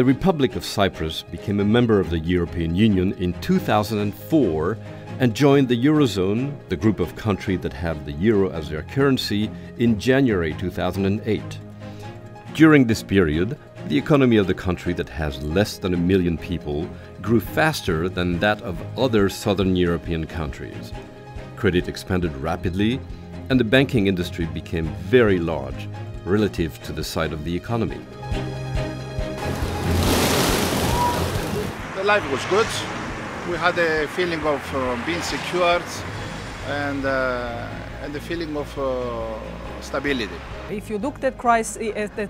The Republic of Cyprus became a member of the European Union in 2004 and joined the Eurozone, the group of countries that have the euro as their currency, in January 2008. During this period, the economy of the country that has less than 1 million people grew faster than that of other southern European countries. Credit expanded rapidly, and the banking industry became very large relative to the size of the economy. The life was good. We had a feeling of being secured and the feeling of stability. If you looked at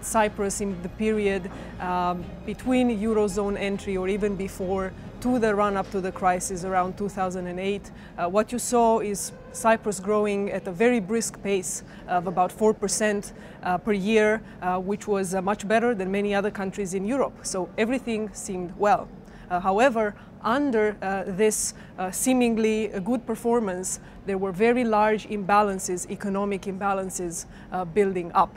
Cyprus in the period between Eurozone entry or even before to the run-up to the crisis around 2008, what you saw is Cyprus growing at a very brisk pace of about 4% per year, which was much better than many other countries in Europe. So everything seemed well. However, under this seemingly good performance, there were very large imbalances, economic imbalances building up.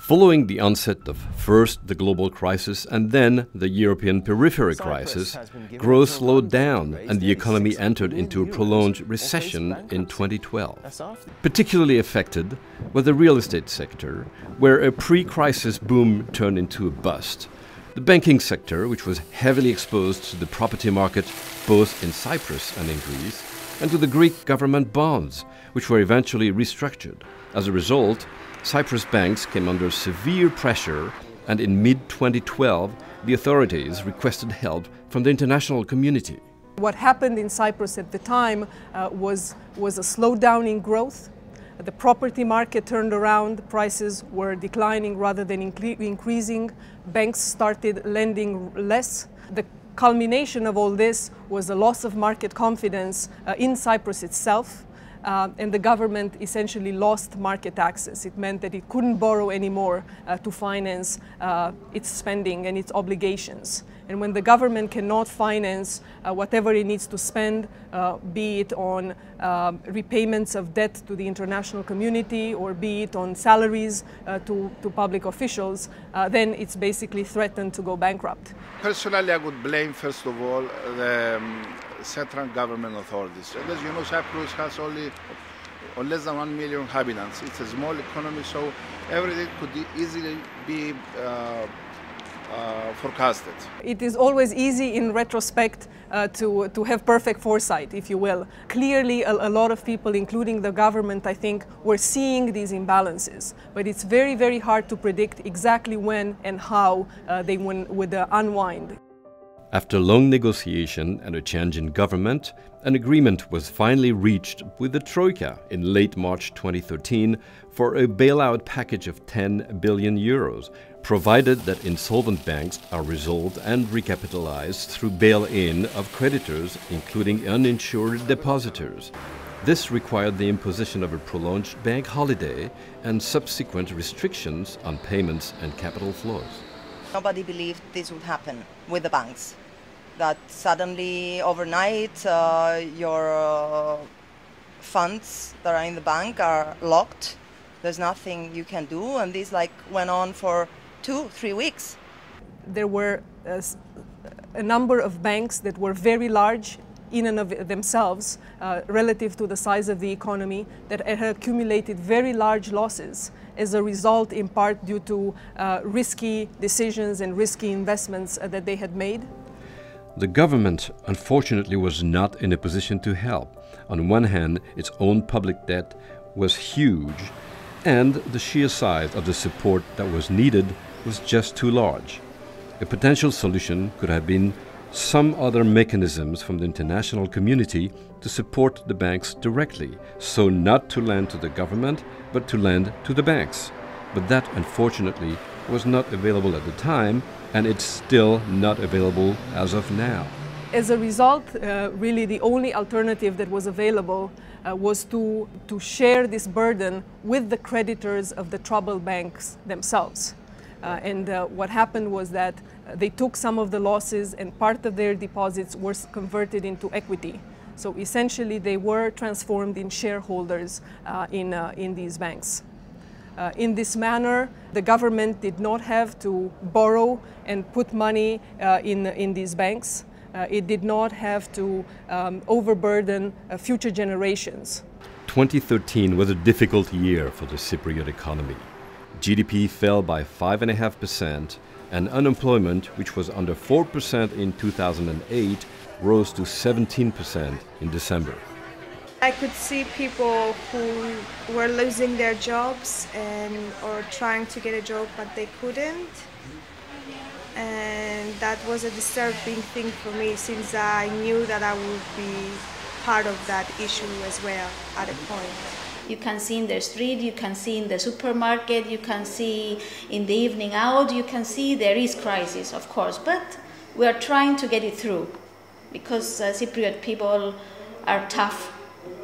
Following the onset of first the global crisis and then the European periphery crisis, growth slowed down and the economy entered into a prolonged recession in 2012. Particularly affected was the real estate sector, where a pre-crisis boom turned into a bust. The banking sector, which was heavily exposed to the property market both in Cyprus and in Greece, and to the Greek government bonds, which were eventually restructured. As a result, Cyprus banks came under severe pressure, and in mid-2012, the authorities requested help from the international community. What happened in Cyprus at the time was a slowdown in growth. The property market turned around, prices were declining rather than increasing, banks started lending less. The culmination of all this was a loss of market confidence in Cyprus itself, and the government essentially lost market access. It meant that it couldn't borrow anymore to finance its spending and its obligations. And when the government cannot finance whatever it needs to spend, be it on repayments of debt to the international community or be it on salaries to public officials, then it's basically threatened to go bankrupt. Personally, I would blame, first of all, the central government authorities. And as you know, Cyprus has only less than 1 million inhabitants. It's a small economy, so everything could easily be forecasted. It is always easy in retrospect to have perfect foresight, if you will. Clearly, a lot of people, including the government, I think, were seeing these imbalances. But it's very, very hard to predict exactly when and how they would unwind. After long negotiation and a change in government, an agreement was finally reached with the Troika in late March 2013 for a bailout package of 10 billion euros, provided that insolvent banks are resolved and recapitalized through bail-in of creditors, including uninsured depositors. This required the imposition of a prolonged bank holiday and subsequent restrictions on payments and capital flows. Nobody believed this would happen with the banks, that suddenly overnight your funds that are in the bank are locked. There's nothing you can do, and this went on for 2-3 weeks. There were a number of banks that were very large in and of themselves relative to the size of the economy that had accumulated very large losses as a result, in part due to risky decisions and risky investments that they had made. The government, unfortunately, was not in a position to help. On one hand, its own public debt was huge, and the sheer size of the support that was needed was just too large. A potential solution could have been some other mechanisms from the international community to support the banks directly, so not to lend to the government, but to lend to the banks. But that, unfortunately, was not available at the time, and it's still not available as of now. As a result, really the only alternative that was available was to share this burden with the creditors of the troubled banks themselves. And what happened was that they took some of the losses and part of their deposits were converted into equity. So essentially they were transformed in shareholders in these banks. In this manner, the government did not have to borrow and put money in these banks. It did not have to overburden future generations. 2013 was a difficult year for the Cypriot economy. GDP fell by 5.5%, and unemployment, which was under 4% in 2008, rose to 17% in December. I could see people who were losing their jobs or trying to get a job but they couldn't. And that was a disturbing thing for me, since I knew that I would be part of that issue as well at a point. You can see in the street, you can see in the supermarket, you can see in the evening out, you can see there is crisis, of course, but we are trying to get it through because Cypriot people are tough.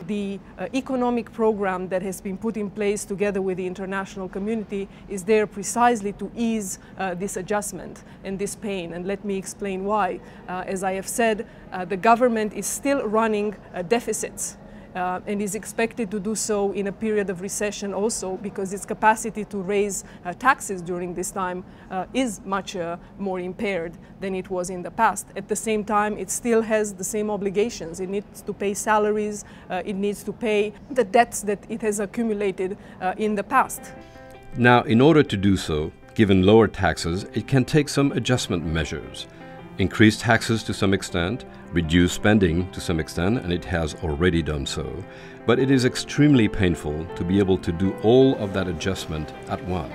The economic program that has been put in place together with the international community is there precisely to ease this adjustment and this pain. And let me explain why. As I have said, the government is still running deficits. And is expected to do so in a period of recession also, because its capacity to raise taxes during this time is much more impaired than it was in the past. At the same time, it still has the same obligations. It needs to pay salaries, it needs to pay the debts that it has accumulated in the past. Now, in order to do so, given lower taxes, it can take some adjustment measures. Increase taxes to some extent, reduce spending to some extent, and it has already done so. But it is extremely painful to be able to do all of that adjustment at once.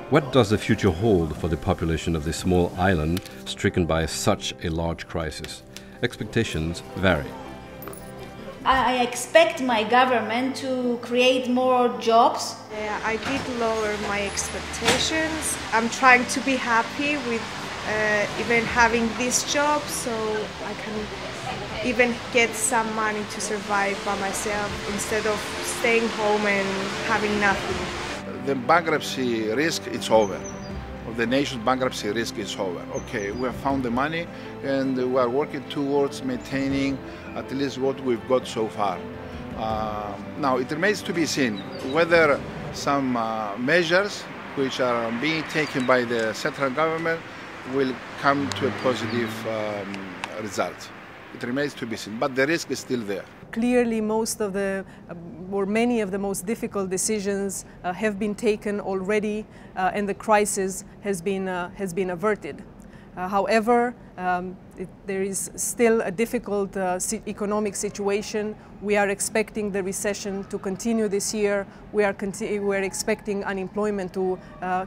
What does the future hold for the population of this small island stricken by such a large crisis? Expectations vary. I expect my government to create more jobs. I did lower my expectations. I'm trying to be happy with even having this job, so I can even get some money to survive by myself instead of staying home and having nothing. The bankruptcy risk, it's over. The nation's bankruptcy risk is over. Okay, we have found the money and we are working towards maintaining at least what we've got so far. Now, it remains to be seen whether some measures which are being taken by the central government will come to a positive result. It remains to be seen, but the risk is still there. Clearly, most of the, or many of the most difficult decisions have been taken already, and the crisis has been averted. However, there is still a difficult economic situation. We are expecting the recession to continue this year. We are expecting unemployment to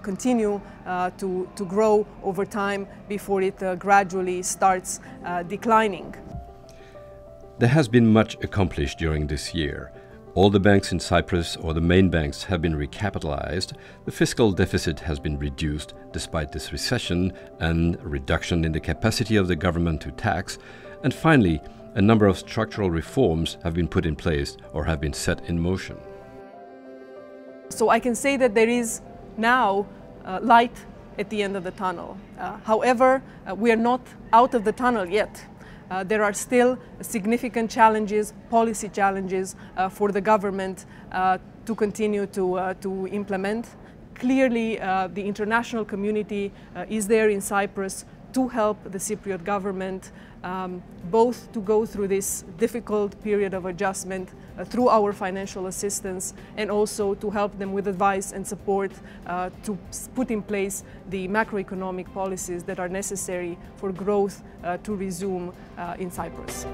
continue to grow over time before it gradually starts declining. There has been much accomplished during this year. All the banks in Cyprus, or the main banks, have been recapitalized. The fiscal deficit has been reduced despite this recession and a reduction in the capacity of the government to tax. And finally, a number of structural reforms have been put in place or have been set in motion. So I can say that there is now light at the end of the tunnel. However, we are not out of the tunnel yet. There are still significant challenges, policy challenges for the government to continue to implement. Clearly, the international community is there in Cyprus to help the Cypriot government both to go through this difficult period of adjustment through our financial assistance, and also to help them with advice and support to put in place the macroeconomic policies that are necessary for growth to resume in Cyprus.